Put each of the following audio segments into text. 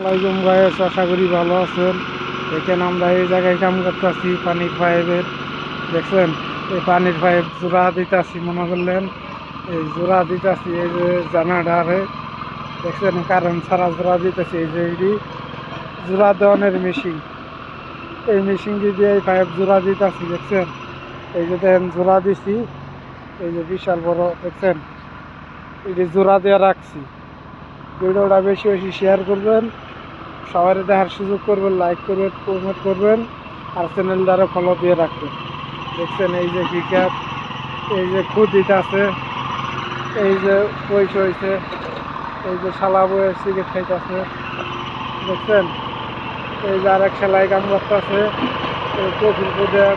আসসালামাইকুম গাইস, আশা করি ভালো আছেন। এখানে আমরা এই জায়গায় কাম করতেছি পানির পাইপের। দেখছেন এই পানির পাইপ জোড়া দিতেছি, মনে করলেন এই জোড়া দিতেছি এই যে জানাডারে। দেখছেন কারেন্ট ছাড়া জোড়া দিতেছি, এই যে এটি জোড়া দেওয়ানের মেশিন। এই মেশিন দিয়ে এই পাইপ জোড়া দিতেছি। দেখছেন এই যে দেখেন জোড়া দিছি, এই যে বিশাল বড়। দেখছেন এটি জোড়া দিয়ে রাখছি। ভিডিওটা বেশি বেশি শেয়ার করবেন, সবাই দেখার সুযোগ করবেন, লাইক করবেন, কমেন্ট করবেন, আর চ্যানেলটারে ফলো দিয়ে রাখবেন। দেখছেন এই যে ক্রিকেট, এই যে খুদিত আছে, এই যে পয়সা হয়েছে, এই যে শালা বয়ে সিগারেট খাইতেছে। দেখছেন এই যে আরেক সেলাই কাম করতেছে, এই কফিল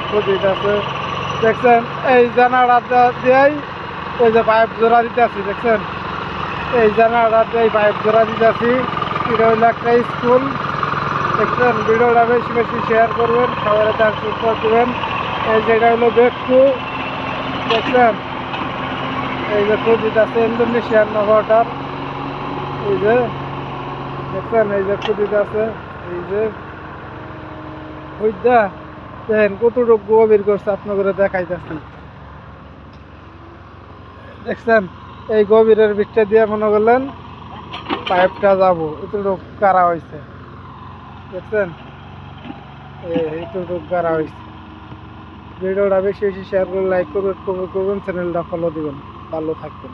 খুদিত আছে। দেখছেন এই জানালাটা দিয়েই ওই যে পাইপ জোড়া দিতে আছি। দেখছেন এই জানালাটা এই পাইপ জোড়া দিতে আছি। এটা হইলো একটা স্কুল। দেখছেন ভিডিওটা বেশি বেশি শেয়ার করবেন, সবাই তার সুযোগ দেবেন। এই যে এটা হলো বেকটু। দেখছেন এই যে খুদিত আছে ইন্দোনেশিয়ান নগরটার। এই যে দেখছেন এই যে খুদিত আছে, এই যে বুঝদা দেখেন কতটুকু গভীর করছে আপনাদের দেখাইতেছি। দেখছেন এই গভীরের ভিতরে দিয়ে মনে করলেন পাইপটা যাবো, এতটুকু কারা হয়েছে। দেখছেন এইটুকু কারা হয়েছে। ভিডিওটা বেশি বেশি শেয়ার করে লাইক করবেন, কমেন্ট করবেন, চ্যানেলটা ফলো দিবেন। ভালো থাকবেন।